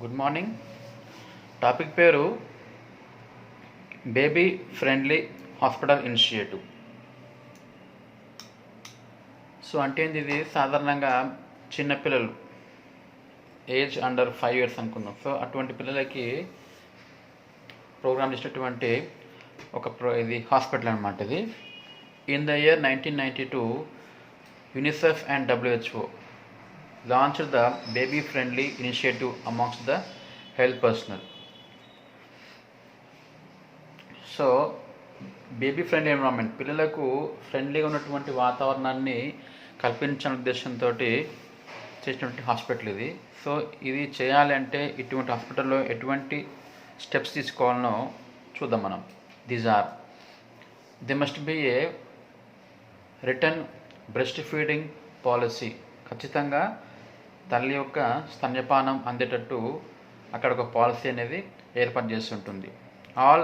Good morning. Topic పేరు baby friendly hospital initiative. So అంటే ఇది సాధారణంగా చిన్నపిల్లలు ఏజ్ అండర్ 5 years అనుకుందాం. సో అటువంటి పిల్లలకి ప్రోగ్రామ్ చేసినటువంటి ఇది హాస్పిటల్ అనమాట. ఇది in the year 1992 UNICEF and WHO launched the baby friendly initiative amongst the health personnel. So baby friendly environment, పిల్లలకు ఫ్రెండ్లీగా ఉన్నటువంటి వాతావరణాన్ని కల్పించాలనే ఉద్దేశంతో చేసినటువంటి హాస్పిటల్ ఇది. సో ఇది చేయాలంటే ఇటువంటి హాస్పిటల్లో ఎటువంటి స్టెప్స్ తీసుకోవాలనో చూద్దాం మనం. These are: they must be a written breast feeding policy. ఖచ్చితంగా తల్లి యొక్క స్తన్యపానం అందేటట్టు అక్కడ ఒక పాలసీ అనేది ఏర్పాటు చేసి ఉంటుంది. All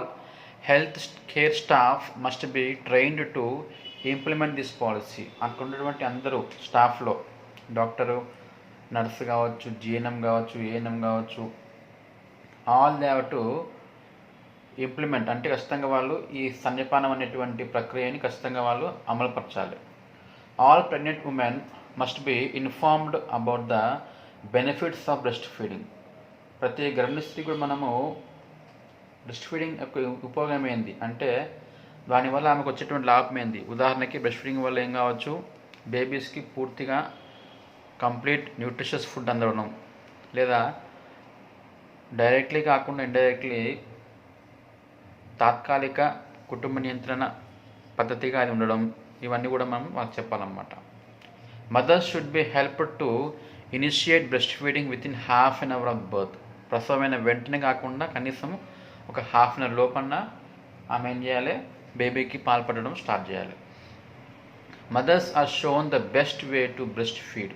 health care staff must be trained to implement this policy. అక్కడ ఉన్నటువంటి అందరూ స్టాఫ్లో డాక్టరు, నర్సు కావచ్చు, GNM కావచ్చు, ANM కావచ్చు, all they have to implement. అంటే ఖచ్చితంగా వాళ్ళు ఈ స్తన్యపానం అనేటువంటి ప్రక్రియని ఖచ్చితంగా వాళ్ళు అమలుపరచాలి. All pregnant women must be informed about the benefits of breastfeeding. ప్రతి గర్భిణీ స్త్రీ కూడా మనము బ్రెస్ట్ ఫీడింగ్ యొక్క ఉపయోగం ఏంది, అంటే దానివల్ల ఆమెకు వచ్చేటువంటి లాభం ఏంది. ఉదాహరణకి బ్రెస్ట్ ఫీడింగ్ వల్ల ఏం కావచ్చు, బేబీస్కి పూర్తిగా కంప్లీట్ న్యూట్రిషియస్ ఫుడ్ అందడం, లేదా డైరెక్ట్లీ కాకుండా ఇండైరెక్ట్లీ తాత్కాలిక కుటుంబ నియంత్రణ పద్ధతిగా అది ఉండడం, ఇవన్నీ కూడా మనం వాళ్ళకి చెప్పాలన్నమాట. Mothers should be helped to initiate breast feeding within ½ an hour of birth. ప్రసవమైన వెంటనే కాకుండా కనీసం ఒక ½ an hour లోపల ఆమె ఏం చేయాలి, బేబీకి పాలు పట్టడం స్టార్ట్ చేయాలి. Mothers are shown the best way to breast feed.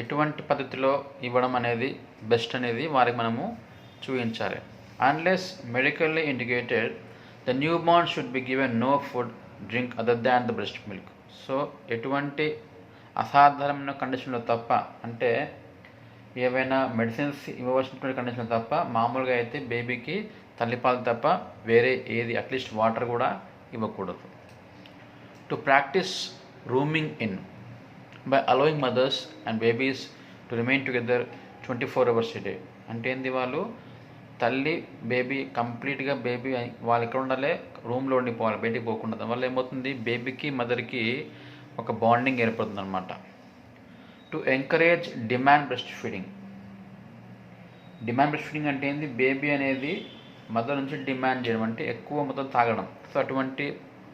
ఎటువంటి పద్ధతిలో ఇవ్వడం అనేది బెస్ట్ అనేది వారికి మనము చూపించాలి. Unless medically indicated the new born should be given no food drink other than the breast milk. So ఎటువంటి అసాధారణమైన కండిషన్లో తప్ప, అంటే ఏవైనా మెడిసిన్స్ ఇవ్వవలసినటువంటి కండిషన్లో తప్ప, మామూలుగా అయితే బేబీకి తల్లిపాలు తప్ప వేరే ఏది, అట్లీస్ట్ వాటర్ కూడా ఇవ్వకూడదు. To practise rooming in by allowing mothers and babies to remain together 24 hours a day. అంటే ఏంది, వాళ్ళు తల్లి బేబీ కంప్లీట్గా బేబీ వాళ్ళు ఎక్కడ ఉండాలి, రూమ్లో ఉండిపోవాలి, బయటికి పోకుండా. దానివల్ల ఏమవుతుంది, బేబీకి మదర్కి ఒక బాండింగ్ ఏర్పడుతుంది అనమాట. To encourage demand breast feeding. Demand breast feeding అంటే ఏంది, బేబీ అనేది మదర్ నుంచి డిమాండ్ చేయడం, అంటే ఎక్కువ మొత్తం తాగడం. సో అటువంటి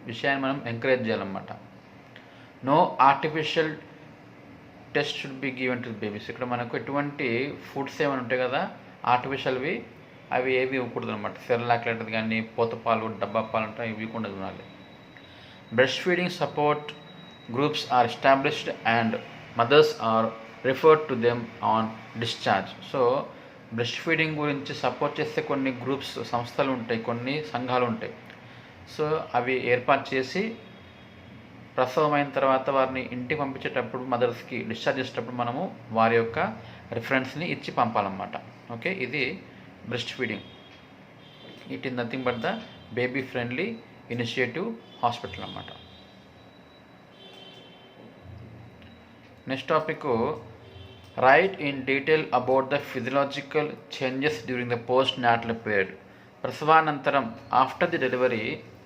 విషయాన్ని మనం ఎంకరేజ్ చేయాలన్నమాట. No artificial teats should be given to babies. ఇక్కడ మనకు ఎటువంటి ఫుడ్స్ ఏమైనా ఉంటాయి కదా ఆర్టిఫిషియల్వి, అవి ఏవి ఇవ్వకూడదు అనమాట. సెర్లాక్ లాంటిది కానీ, పోత పాలు, డబ్బా పాలు ఉంటాయి, ఇవి కూడా తినాలి. Breast feeding support groups are established and mothers are referred to them on discharge. So breast feeding గురించి సపోర్ట్ చేసే కొన్ని గ్రూప్స్, సంస్థలు ఉంటాయి, కొన్ని సంఘాలు ఉంటాయి. సో అవి ఏర్పాటు చేసి ప్రసవం అయిన తర్వాత వారిని ఇంటికి పంపించేటప్పుడు, మదర్స్కి డిశ్చార్జ్ చేసేటప్పుడు మనము వారి యొక్క రిఫరెన్స్ని ఇచ్చి పంపాలన్నమాట. ఓకే, ఇది breast feeding. It is nothing but the baby friendly initiative hospital అన్నమాట. Next topic, write in detail about the physiological changes during the postnatal period. ప్రసవానంతరం ఆఫ్టర్ ది డెలివరీ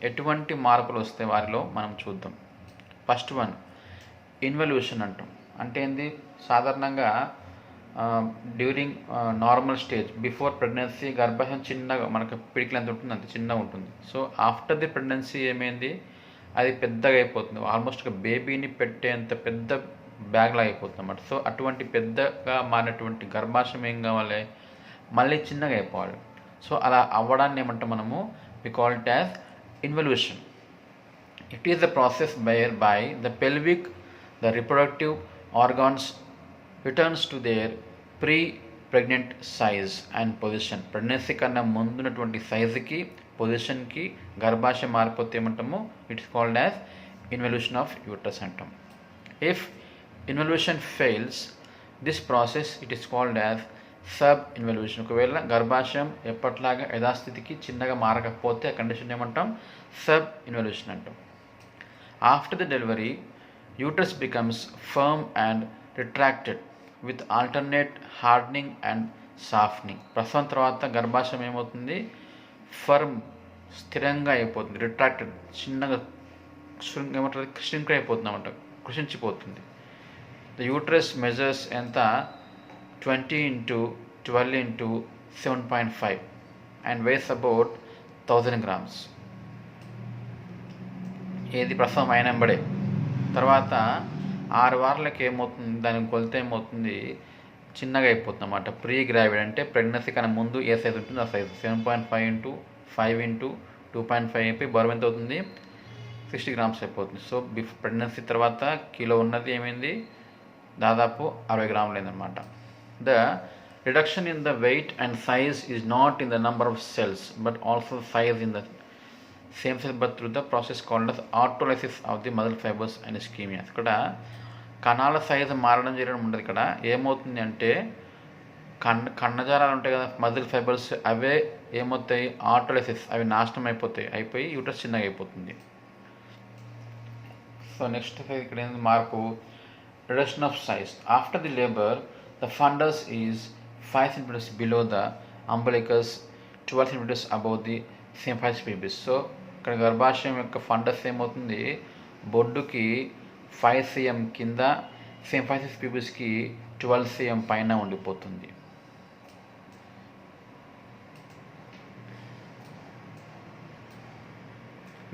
ఎటువంటి మార్పులు వస్తాయి వారిలో మనం చూద్దాం. ఫస్ట్ వన్, ఇన్వల్యూషన్ అంటాం. అంటే ఏంది, సాధారణంగా during normal stage before pregnancy గర్భాశయం చిన్నగా, మనకు పిడికిలు ఎంత ఉంటుంది అంత చిన్నగా ఉంటుంది. సో ఆఫ్టర్ ది ప్రెగ్నెన్సీ ఏమైంది, అది పెద్దగా అయిపోతుంది, ఆల్మోస్ట్ ఒక బేబీని పెట్టేంత పెద్ద బ్యాగ్లా అయిపోతుంది అన్నమాట. సో అటువంటి పెద్దగా మారినటువంటి గర్భాశయం ఏం కావాలి, మళ్ళీ చిన్నగా అయిపోవాలి. సో అలా అవ్వడాన్ని ఏమంటాం మనము, we call it as involution. It is the process whereby the pelvic, the reproductive organs returns to their pre-pregnant size and position. Pregnancy కన్నా ముందున్నటువంటి సైజుకి, పొజిషన్కి గర్భాశయం మారిపోతే ఏమంటాము, it's called as involution of uterus అంటాం. If involution fails, this process it is called as subinvolution. ఒకవేళ గర్భాశయం ఎప్పట్లాగా యథాస్థితికి చిన్నగా మారకపోతే ఆ కండిషన్ ఏమంటాం? సబ్ ఇన్వల్యూషన్ అంటాం. After the delivery uterus becomes firm and retracted with alternate hardening and softening. ప్రసవం తర్వాత గర్భాశయం ఏమవుతుంది? ఫర్మ్, స్థిరంగా అయిపోతుంది. రిట్రాక్టెడ్, చిన్నగా ఏమంటారు, ష్రింక్ అయిపోతుంది అన్నమాట, కృషించిపోతుంది. ద యూట్రస్ మెజర్స్ ఎంత? 20 into 12 into 7.5 and weighs about 1000 grams. ఏది ప్రసవం అయినంబడే. తర్వాత 6 వారాలకి ఏమవుతుంది? దానికి కొలితే ఏమవుతుంది? చిన్నగా అయిపోతుంది అన్నమాట. ప్రీ గ్రావిడ్ అంటే ప్రెగ్నెన్సీ కన్నా ముందు ఏ సైజ్ ఉంటుంది ఆ సైజు. 7.5 into 5 into 2.5 అయిపోయి బరువు ఎంత అవుతుంది? 60 grams అయిపోతుంది. సో ప్రెగ్నెన్సీ తర్వాత కిలో ఉన్నది ఏమైంది? దాదాపు 60 గ్రాములు అయిందనమాట. The reduction in the weight and size is not in the number of cells but also size in the same cell but through the process called as autolysis of the muscle fibers and ischemia. ఇక్కడ కణాల size మారడం జరగడం ఉండదు. ఇక్కడ ఏమవుతుంది అంటే కణజాలాలు ఉంటాయి కదా, మజిల్ ఫైబర్స్, అవే ఏమవుతాయి? ఆటోలైసిస్, అవి నాశనం అయిపోయి యూట్రస్ చిన్నగా అయిపోతుంది. సో నెక్స్ట్ ఇక్కడ ఏంది మార్పు? Reduction of size. After the labour the fundus is 5 cm below the umbilicus, 12 cm above the symphysis pubis. So ఇక్కడ గర్భాశయం యొక్క ఫండస్ ఏమవుతుంది? బొడ్డుకి 5 cm కింద, సింఫైసిస్ ప్యూబిస్కి 12 cm పైన ఉండిపోతుంది.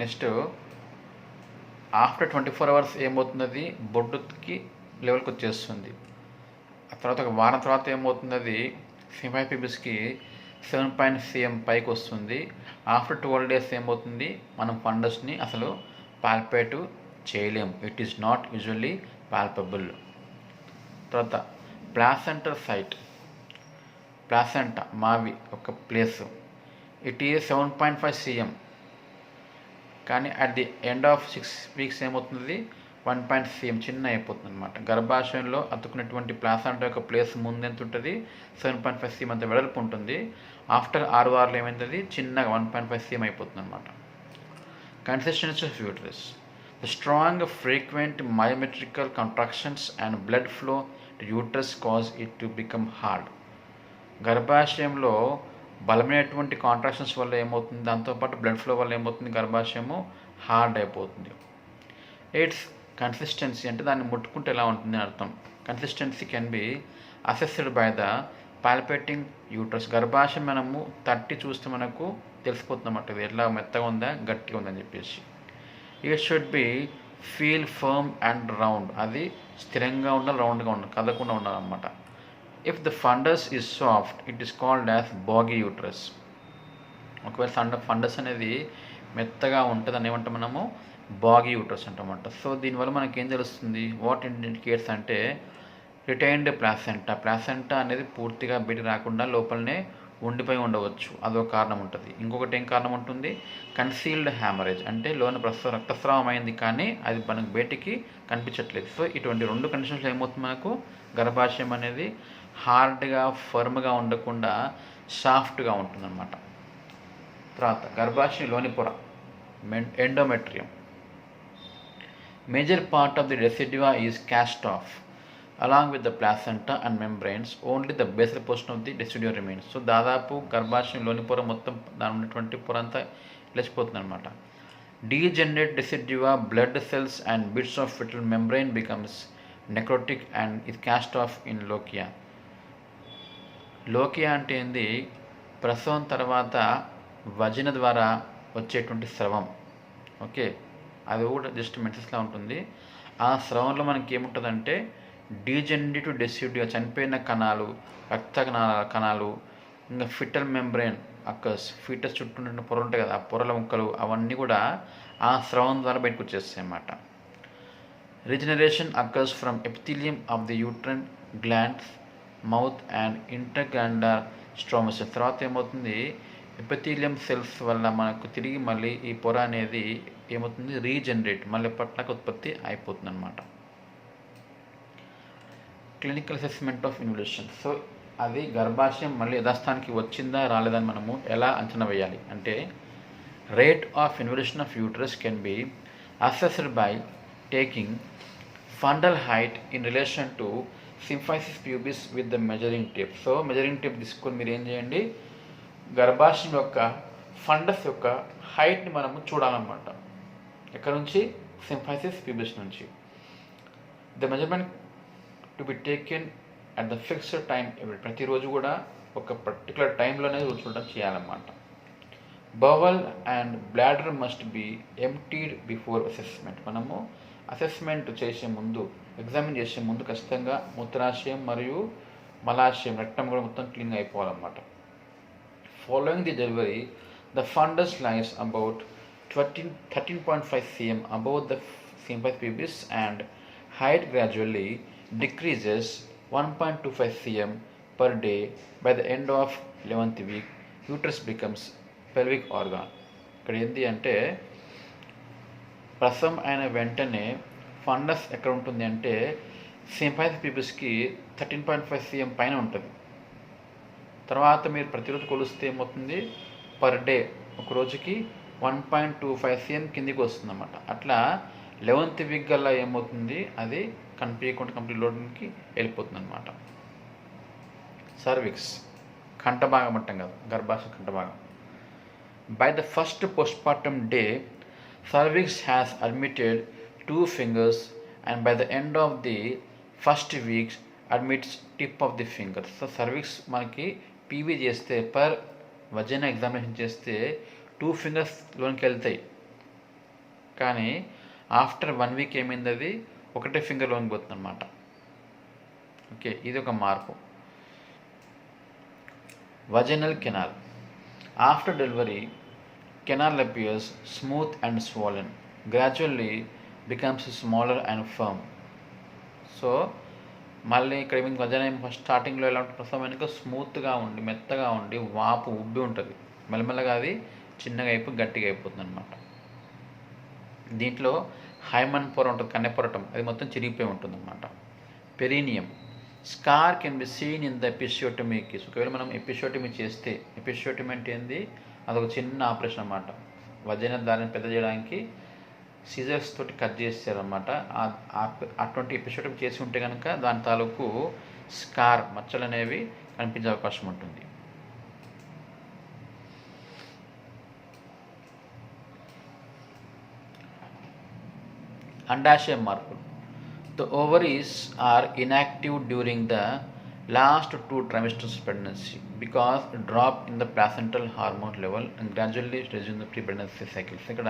నెక్స్ట్ ఆఫ్టర్ 24 hours ఏమవుతుంది? బొడ్డుకి లెవెల్కి వచ్చేస్తుంది. ఆ తర్వాత ఒక వారం తర్వాత ఏమవుతుంది? అది సింఫైసిస్ ప్యూబిస్కి 7 cm పైకి వస్తుంది. ఆఫ్టర్ 12 days ఏమవుతుంది? మనం ఫండస్ని అసలు పాల్పేట్ చేయలేము. It is not usually palpable. తర్వాత ప్లాసెంటల్ సైట్. ప్లాసెంటా, మావి ఒక ప్లేస్. It is 7.5 cm. కానీ at the end of 6 weeks ఏమవుతుంది? 1 cm చిన్న అయిపోతుంది అనమాట. గర్భాశయంలో అతుకున్నటువంటి ప్లాసెంటా యొక్క ప్లేస్ ముందు ఎంత ఉంటుంది? 7.5 cm అంత వెడల్పు ఉంటుంది. ఆఫ్టర్ 6 వారాలు ఏమైంది? చిన్నగా 1.5 cm అయిపోతుంది అనమాట. Consistency of uterus. The strong frequent myometrical contractions and blood flow to uterus cause it to become hard. గర్భాశయంలో బలమైనటువంటి కాంట్రాక్షన్స్ వల్ల ఏమవుతుంది? దాంతోపాటు బ్లడ్ ఫ్లో వల్ల ఏమవుతుంది? గర్భాశయము హార్డ్ అయిపోతుంది. ఇట్స్ కన్సిస్టెన్సీ అంటే దాన్ని ముట్టుకుంటే ఎలా ఉంటుంది అని అర్థం. Consistency can be assessed by the palpating uterus. గర్భాశయం మనము తట్టి చూస్తే మనకు తెలిసిపోతుంది అన్నమాట, ఇది ఎట్లా మెత్తగా ఉందా గట్టిగా ఉందని చెప్పేసి. It should be feel firm and round. అది స్థిరంగా ఉండాలి, రౌండ్గా ఉండాలి, కదలకుండా ఉండాలన్నమాట. If the fundus is soft it is called as boggy uterus. ఒకవేళ ఫండస్ అనేది మెత్తగా ఉంటుంది అని ఏమంటాం మనము? బాగీ యూట్రస్ అంటామంట. సో దీనివల్ల మనకి ఏం తెలుస్తుంది? వాట్ ఇండికేట్స్ అంటే రిటైన్డ్ ప్లాసెంటా. ప్లాసెంటా అనేది పూర్తిగా బయట రాకుండా లోపలనే ఉండిపోయి ఉండవచ్చు, అదొక కారణం ఉంటుంది. ఇంకొకటి ఏం కారణం ఉంటుంది? కన్సీల్డ్ హ్యామరేజ్, అంటే లోన రక్తస్రావం అయింది కానీ అది మనకు బయటికి కనిపించట్లేదు. సో ఇటువంటి 2 కండిషన్స్లో ఏమవుతుంది? మనకు గర్భాశయం అనేది హార్డ్గా, ఫర్మ్గా ఉండకుండా సాఫ్ట్గా ఉంటుందన్నమాట. తర్వాత గర్భాశయంలోని పొర, endometrium. Major part of the residua is cast off. Along with the placenta and membranes, only the basal portion of the residua remains. So దాదాపు గర్భాశయంలోని పొర మొత్తం దాని ఉన్నటువంటి పొర అంతా లేచిపోతుంది అనమాట. Degenerate residua, blood cells and bits of fetal membrane becomes necrotic and is cast off in lochia. లోకియా అంటే ఏంది? ప్రసవం తర్వాత వజిన ద్వారా వచ్చేటువంటి స్రవం. ఓకే, అది కూడా జస్ట్ మెన్సెస్లా ఉంటుంది. ఆ స్రవంలో మనకి ఏముంటుందంటే డీజెనరేటివ్ డెసిడ్యూ, చనిపోయిన కణాలు, రక్త కణాలు, ఇంకా ఫిటల్ మెంబ్రెయిన్ అక్కర్స్, ఫీటస్ చుట్టూ ఉన్న పొరలు ఉంటాయి కదా, ఆ పొరల ముక్కలు, అవన్నీ కూడా ఆ స్రవం ద్వారా బయటకు వచ్చేస్తాయి అన్నమాట. Regeneration occurs from epithelium of the uterine glands, mouth and interglandular stromas. తర్వాత ఏమవుతుంది? ఎపిథీలియం సెల్స్ వల్ల మనకు తిరిగి మళ్ళీ ఈ పొర అనేది ఏమవుతుంది? రీజనరేట్, మళ్ళీ ఎప్పటిలాగా ఉత్పత్తి అయిపోతుంది అనమాట. Clinical assessment of involution. So అది గర్భాశయం మళ్ళీ యథాస్థానికి వచ్చిందా రాలేదని మనము ఎలా అంచనా వేయాలి అంటే, rate of involution of uterus can be assessed by taking fundal height in relation to symphysis pubis with the measuring tape. So measuring tape తీసుకొని మీరు ఏం చేయండి, గర్భాశయం యొక్క ఫండస్ యొక్క హైట్ని మనము చూడాలన్నమాట. ఎక్కడ నుంచి? సింఫైసిస్ ప్యూబిస్ నుంచి. The measurement to be taken at the fixed time. ప్రతిరోజు కూడా ఒక పర్టికులర్ టైంలోనే చూడడం చేయాలన్నమాట. Bowel and bladder must be emptied before assessment. మనము అసెస్మెంట్ చేసే ముందు, ఎగ్జామిన్ చేసే ముందు ఖచ్చితంగా మూత్రాశయం మరియు మలాశయం, రక్తం కూడా మొత్తం క్లీన్ అయిపోవాలన్నమాట. Following the delivery the fundus lies about 13.5 cm above the symphysis pubis and height gradually decreases 1.25 cm per day. By the end of 11th week, uterus becomes pelvic organ. ఇక్కడ ఏంటి అంటే, ప్రసవం అయిన వెంటనే ఫండస్ ఎక్కడ ఉంటుంది అంటే సింఫైసిస్ ప్యూబిస్కి 13.5 cm పైన ఉంటుంది. తర్వాత మీరు ప్రతిరోజు కొలిస్తే ఏమవుతుంది, పర్ డే ఒక రోజుకి 1.25 cm కిందికి వస్తుంది అన్నమాట. అట్లా 11th వీక్ గల్లా ఏమవుతుంది, అది కనిపించకుండా కంప్లీట్ లోడ్కి వెళ్ళిపోతుంది అనమాట. సర్విక్స్ కంఠభాగం అంటాం కదా, గర్భాశయ కంఠభాగం. By the first postmortem day cervix has admitted 2 fingers and by the end of the first week admits tip of the finger. So cervix మనకి పీవీ చేస్తే, పర్ వజైనా ఎగ్జామినేషన్ చేస్తే 2 fingers లోనికి వెళ్తాయి. కానీ ఆఫ్టర్ 1 week ఏమైంది, అది ఒకటే ఫింగర్ లోనికి పోతుంది అనమాట. ఓకే, ఇది ఒక మార్పు. Vaginal canal. After delivery canal appears smooth and swollen, gradually becomes smaller and firm. So మళ్ళీ ఇక్కడ మీకు వజైన ఫస్ట్ స్టార్టింగ్లో ఎలా ఉంటుంది, ప్రసవమైనాక స్మూత్గా ఉండి మెత్తగా ఉండి వాపు ఉబ్బి ఉంటుంది. మెల్లమెల్లగా అది చిన్నగా అయిపోయి గట్టిగా అయిపోతుంది అనమాట. దీంట్లో హైమన్ పొర ఉంటుంది, కన్నెపొరటం, అది మొత్తం చిరిగిపోయి ఉంటుంది అనమాట. Perineum. Scar can be seen in the episiotomy case. ఒకవేళ మనం ఎపిసియోటమీ చేస్తే, ఎపిసియోటమీ అంటే ఏంది, అదొక చిన్న ఆపరేషన్ అన్నమాట. వజైన దారిని పెద్ద చేయడానికి సీజర్స్ తోటి కట్ చేస్తారనమాట. అటువంటి ఎపిసోడ్ చేసి ఉంటే కనుక దాని తాలూకు స్కార్, మచ్చలు అనేవి కనిపించే అవకాశం ఉంటుంది. అండాశయ మార్పులు. The ovaries are inactive during the last 2 trimesters of pregnancy because drop in the placental hormone level and gradually resume the pre-pregnancy cycles. ఇక్కడ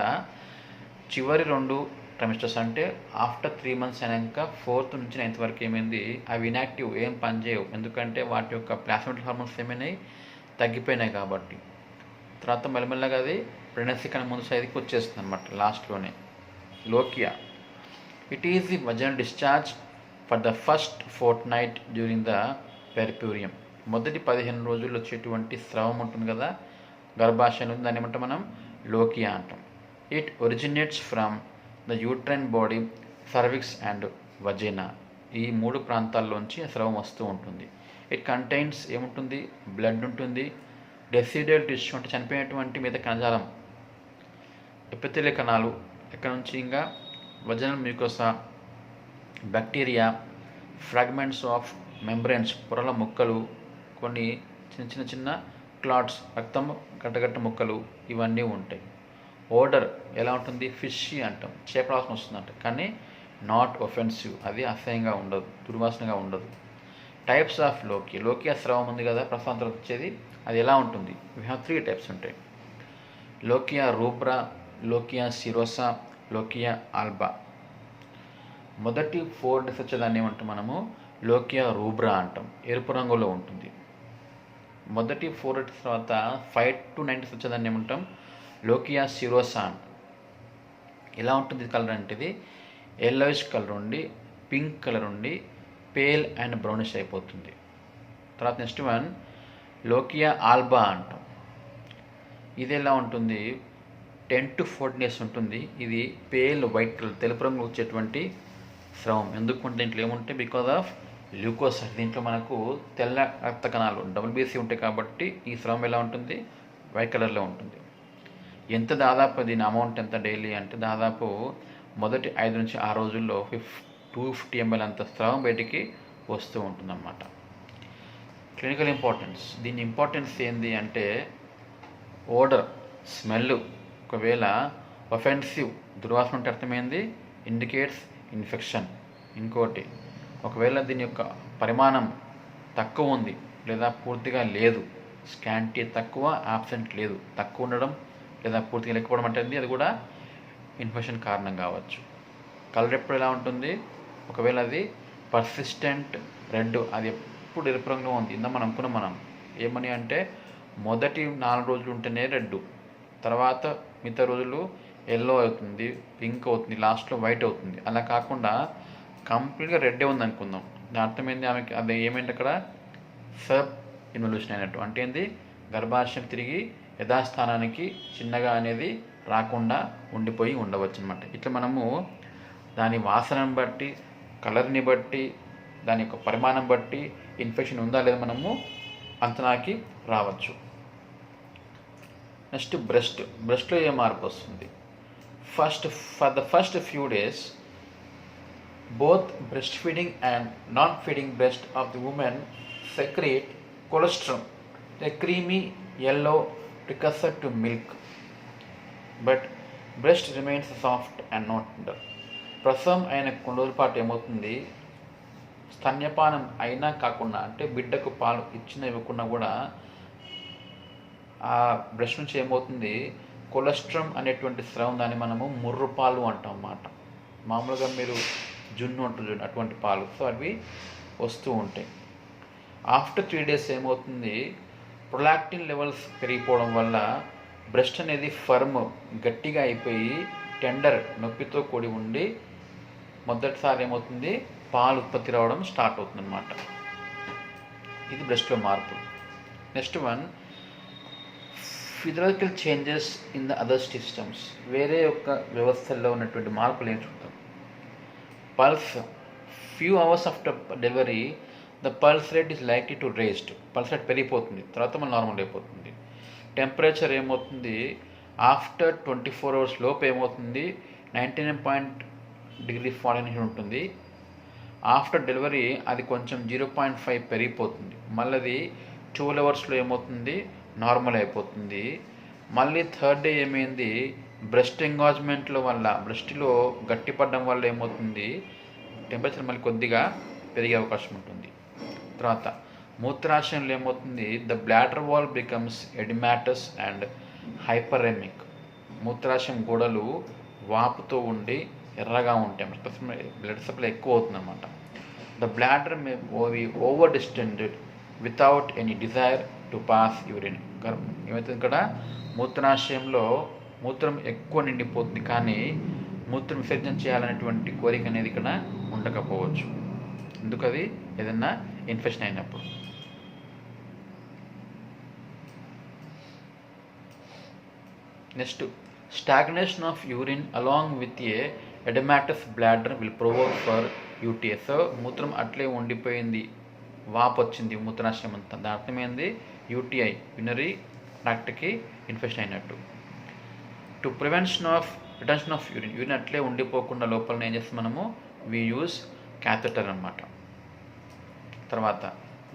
చివరి 2 ట్రైమిస్టర్స్ అంటే ఆఫ్టర్ 3 months అయినాక 4th నుంచి 9th వరకు ఏమైంది, అవి ఇన్యాక్టివ్, ఏం పనిచేయవు. ఎందుకంటే వాటి యొక్క ప్లాసెంటల్ హార్మోన్స్ ఏమైనాయి, తగ్గిపోయినాయి కాబట్టి. తర్వాత మెల్లమెల్లగా అది ప్రెగ్నెన్సీ కన్నా ముందు సైజుకి వచ్చేస్తుంది అనమాట లాస్ట్లోనే. Lochia. It is the vaginal discharge for the first fortnight during the puerperium. మొదటి 15 రోజుల్లో వచ్చేటువంటి స్రవం ఉంటుంది కదా గర్భాశయంలో, దాన్ని ఏమంటాం మనం, లోకియా అంటాం. It originates from the uterine body, cervix and వజైనా. ఈ 3 ప్రాంతాల్లోంచి స్రవం వస్తూ ఉంటుంది. ఇట్ కంటైన్స్ ఏముంటుంది, బ్లడ్ ఉంటుంది, డెసిడల్ టిష్యూ అంటే చనిపోయినటువంటి మీద కణజాలం, ఎపిథెలియల్ కణాలు, ఎక్కడ నుంచి ఇంకా vaginal mucosa, bacteria, fragments of membranes, పొరల ముక్కలు, కొన్ని చిన్న చిన్న క్లాట్స్, రక్తం గడ్డగట్ట ముక్కలు, ఇవన్నీ ఉంటాయి. ఓడర్ ఎలా ఉంటుంది, ఫిషీ అంటాం, చేపల వాసన వస్తుందంట, కానీ నాట్ ఒఫెన్సివ్, అది అసహ్యంగా ఉండదు, దుర్వాసనగా ఉండదు. Types of లోకియా. లోకియా స్రవం ఉంది కదా ప్రసవం తర్వాత వచ్చేది, అది ఎలా ఉంటుంది, వీ హ్యావ్ 3 types ఉంటాయి. లోకియా రూబ్రా, లోకియా సిరోసా, లోకియా ఆల్బా. మొదటి 4 days వచ్చేదాన్ని ఏమంటాం మనము, లోకియా రూబ్రా అంటాం, ఎరుపు రంగులో ఉంటుంది. మొదటి 4 days తర్వాత 5 to 9 days వచ్చేదాన్ని ఏమంటాం, లోకియా సిరోసా అంటాం. ఎలా ఉంటుంది కలర్ అంటే, ఇది ఎల్లోయిష్ కలర్ ఉండి పింక్ కలర్ ఉండి పేల్ అండ్ బ్రౌనిష్ అయిపోతుంది. తర్వాత నెక్స్ట్ వన్ లోకియా ఆల్బా అంటాం. ఇది ఎలా ఉంటుంది, 10 to 14 days ఉంటుంది. ఇది పేల్ వైట్ కలర్, తెలుపు రంగు వచ్చేటువంటి స్రవం. ఎందుకంటే దీంట్లో ఏముంటే, బికాజ్ ఆఫ్ ల్యూకోసైట్. దీంట్లో మనకు తెల్ల రక్త కణాలు WBC ఉంటాయి కాబట్టి ఈ స్రవం ఎలా ఉంటుంది, వైట్ కలర్లో ఉంటుంది. ఎంత దాదాపు దీని అమౌంట్ ఎంత డైలీ అంటే దాదాపు మొదటి 5 నుంచి 6 రోజుల్లో 250 ml అంత స్రవం బయటికి వస్తూ ఉంటుందన్నమాట. క్లినికల్ ఇంపార్టెన్స్, దీని ఇంపార్టెన్స్ ఏంది అంటే ఓడర్, స్మెల్, ఒకవేళ ఒఫెన్సివ్ దుర్వాసన అంటే అర్థమైంది, ఇండికేట్స్ ఇన్ఫెక్షన్. ఇంకోటి ఒకవేళ దీని యొక్క పరిమాణం తక్కువ ఉంది లేదా పూర్తిగా లేదు, స్కాంటీ తక్కువ, ఆబ్సెంట్ లేదు, తక్కువ ఉండడం లేదా పూర్తిగా లేకపోవడం అంటే అది కూడా ఇన్ఫెక్షన్ కారణం కావచ్చు. కలర్ ఎప్పుడు ఎలా ఉంటుంది, ఒకవేళ అది పర్సిస్టెంట్ రెడ్, అది ఎప్పుడు ఎరుపు రంగులో ఉంది. ఇందా మనం అనుకున్నాం మనం ఏమని అంటే మొదటి 4 రోజులు ఉంటేనే రెడ్, తర్వాత మిగతా రోజులు ఎల్లో అవుతుంది, పింక్ అవుతుంది, లాస్ట్లో వైట్ అవుతుంది. అలా కాకుండా కంప్లీట్గా రెడ్డే ఉంది అనుకుందాం. దాని అర్థమైంది ఆమెకి అది ఏమైంది అక్కడ సబ్ ఇన్వల్యూషన్ అయినట్టు. అంటే ఏంది, గర్భాశయం తిరిగి యథాస్థానానికి చిన్నగా అనేది రాకుండా ఉండిపోయి ఉండవచ్చు అనమాట. ఇట్లా మనము దాని వాసనను బట్టి, కలర్ని బట్టి, దాని యొక్క పరిమాణం బట్టి ఇన్ఫెక్షన్ ఉందా లేదా మనము అంచనాకి రావచ్చు. నెక్స్ట్ బ్రెస్ట్లో ఏ మార్పు వస్తుంది. For the first few days both breastfeeding and non-feeding breast of the woman secrete colostrum, a creamy yellow precursor to milk, but breast remains soft and not tender. ప్రసవం అయిన కొన్ని రోజుల పాటు ఏమవుతుంది, స్తన్యపానం అయినా కాకుండా అంటే బిడ్డకు పాలు ఇచ్చిన ఇవ్వకుండా కూడా ఆ బ్రెస్ట్ నుంచి ఏమవుతుంది, కొలెస్ట్రమ్ అనేటువంటి స్రవం, దాన్ని మనము ముర్రు పాలు అంటాం అన్నమాట. మామూలుగా మీరు జున్ను అంటుంది అటువంటి పాలు, సో అవి వస్తూ ఉంటాయి. ఆఫ్టర్ 3 days ఏమవుతుంది, ప్రొలాక్టిన్ లెవెల్స్ పెరిగిపోవడం వల్ల బ్రెస్ట్ అనేది ఫర్మ్, గట్టిగా అయిపోయి టెండర్, నొప్పితో కూడి ఉండి మొదటిసారి ఏమవుతుంది, పాలు ఉత్పత్తి రావడం స్టార్ట్ అవుతుంది అన్నమాట. ఇది బ్రెస్ట్లో మార్పు. Next one, physiological changes in the other systems. వేరే యొక్క వ్యవస్థల్లో ఉన్నటువంటి మార్పులు ఏం చూద్దాం. Pulse, few hours after delivery, the pulse rate is likely to raised. Pulse rate పెరిగిపోతుంది, తర్వాత మన నార్మల్ అయిపోతుంది. టెంపరేచర్ ఏమవుతుంది, ఆఫ్టర్ 24 hours లోపు ఏమవుతుంది 99.0 Fahrenheit ఉంటుంది. ఆఫ్టర్ డెలివరీ అది కొంచెం 0.5 పెరిగిపోతుంది. మళ్ళీ అది 12 hours ఏమవుతుంది, నార్మల్ అయిపోతుంది. మళ్ళీ థర్డ్ డే ఏమైంది, బ్రెస్ట్ ఎంగాజ్మెంట్లో వల్ల, బ్రెస్ట్లో గట్టిపడడం వల్ల ఏమవుతుంది, టెంపరేచర్ మళ్ళీ కొద్దిగా పెరిగే అవకాశం ఉంటుంది. తర్వాత మూత్రాశయంలో ఏమవుతుంది, the bladder wall becomes oedematous and hyperaemic. మూత్రాశయం గోడలు వాపుతో ఉండి ఎర్రగా ఉంటాయి, బ్లడ్ సప్లై ఎక్కువ అవుతుంది అనమాట. The bladder may be over distended without any desire to pass urine. ఏమవుతుంది, ఇక్కడ మూత్రాశయంలో మూత్రం ఎక్కువ నిండిపోతుంది కానీ మూత్రం విసర్జన చేయాలనేటువంటి కోరిక అనేది ఇక్కడ ఉండకపోవచ్చు. ఎందుకు, అది ఏదన్నా ఇన్ఫెక్షన్ అయినప్పుడు. Next, stagnation of urine along with a oedematous bladder will provoke for UTI. So మూత్రం అట్లే ఉండిపోయింది, వాపు వచ్చింది మూత్రాశయం అంతా, దాని అర్థమైంది యూటీఐ, యూరినరీ ట్రాక్ట్కి ఇన్ఫెక్షన్ అయినట్టు. To prevention of retention of urine అట్లే ఉండిపోకుండా లోపల ఏం చేస్తాం మనము, వి యూజ్ క్యాథెటర్ అన్నమాట. తర్వాత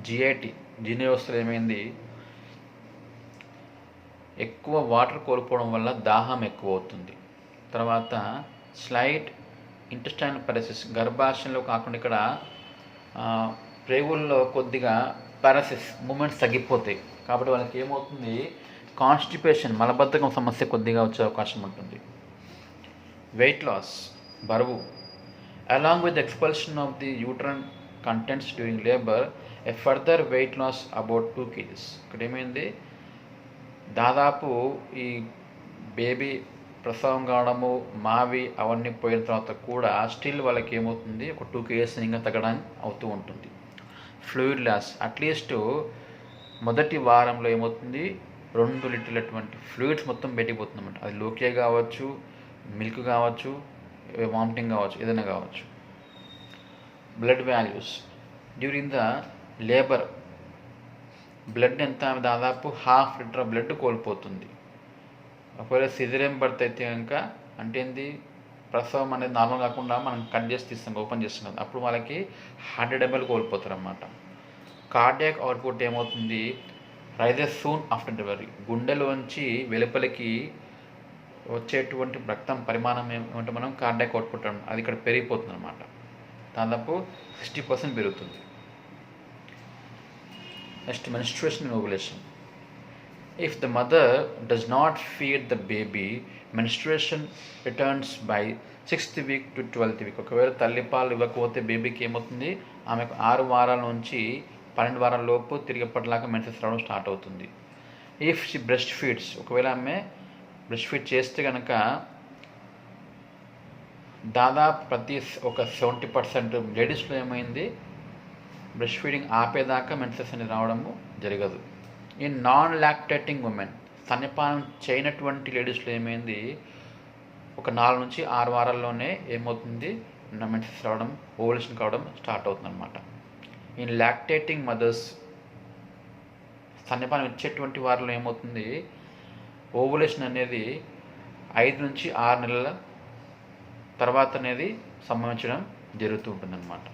జిఐటి, జీర్ణ వ్యవస్థలో ఏమైంది, ఎక్కువ వాటర్ కోల్పోవడం వల్ల దాహం ఎక్కువ అవుతుంది. తర్వాత స్లైట్ ఇంటెస్టైనల్ పారాసిస్, గర్భాశయంలో కాకుండా ఇక్కడ ప్రేగుల్లో కొద్దిగా పారాసిస్ మూమెంట్స్ తగ్గిపోతాయి కాబట్టి వాళ్ళకి ఏమవుతుంది, కాన్స్టిపేషన్, మలబద్ధకం సమస్య కొద్దిగా వచ్చే అవకాశం ఉంటుంది. వెయిట్ లాస్, బరువు, along with expulsion of the uterine contents during labour, a further weight loss about 2 kgs. ఇక్కడ ఏమైంది, దాదాపు ఈ బేబీ ప్రసవం కావడము, మావి అవన్నీ పోయిన తర్వాత కూడా స్టిల్ వాళ్ళకి ఏమవుతుంది, ఒక 2 kgs ఇంకా తగ్గడం అవుతూ ఉంటుంది. ఫ్లూయిడ్ లాస్, అట్లీస్ట్ మొదటి వారంలో ఏమవుతుంది, 2 లీటర్లటువంటి ఫ్లూయిడ్స్ మొత్తం బయటికి పోతుంది అన్నమాట. అది లోకే కావచ్చు, మిల్క్ కావచ్చు, వామిటింగ్ కావచ్చు, ఏదైనా కావచ్చు. Blood values, during the labour blood ఎంత, దాదాపు 1/2 లీటర్ బ్లడ్ కోల్పోతుంది. ఒకవేళ సిజేరియన్ బర్త్ అయితే కనుక అంటే ఏంది, ప్రసవం అనేది నార్మల్ కాకుండా మనం కట్ చేసి తీస్తాం, ఓపెన్ చేస్తున్నాం, అప్పుడు వాళ్ళకి 100 ml కోల్పోతారు అన్నమాట. కార్డియాక్ అవుట్పుట్ ఏమవుతుంది, రైజెస్ సూన్ ఆఫ్టర్ డెలివరీ. గుండెలోంచి వెలుపలికి వచ్చేటువంటి రక్తం పరిమాణం ఏమంటే మనం కార్డియాక్ అవుట్పుట్ అంటాం, అది ఇక్కడ పెరిగిపోతుంది అనమాట. దాదాపు 60% పెరుగుతుంది. Next menstruation and ovulation. If the mother does not feed the baby, menstruation returns by 6th week to 12th week. ఒకవేళ తల్లిపాలు ఇవ్వకపోతే బేబీకి ఏమవుతుంది, ఆమెకు 6 వారాల నుంచి 12 వారాల లోపు తిరిగి ఎప్పటిలాగా మెన్సెస్ రావడం స్టార్ట్ అవుతుంది. ఇఫ్ షీ బ్రెస్ట్ ఫీడ్స్, ఒకవేళ ఆమె బ్రెస్ట్ ఫీడ్ చేస్తే కనుక దాదాపు ఒక 70% లేడీస్లో ఏమైంది, బ్రెస్ట్ ఫీడింగ్ ఆపేదాకా మెన్సెస్ అనేది రావడము జరగదు. ఈ నాన్ లాక్టేటింగ్ ఉమెన్, స్తన్యపానం చేయనటువంటి లేడీస్లో ఏమైంది, ఒక 4 నుంచి 6 వారాల్లోనే ఏమవుతుంది, మెన్సెస్ రావడం, ఓవులేషన్ కావడం స్టార్ట్ అవుతుంది అనమాట. ఈ లాక్టేటింగ్ మదర్స్, స్తన్యపానం ఇచ్చేటువంటి వారిలో ఏమవుతుంది, ఓవులేషన్ అనేది 5 నుంచి 6 నెలల తర్వాత అనేది సంభవించడం జరుగుతూ ఉంటుంది అన్నమాట.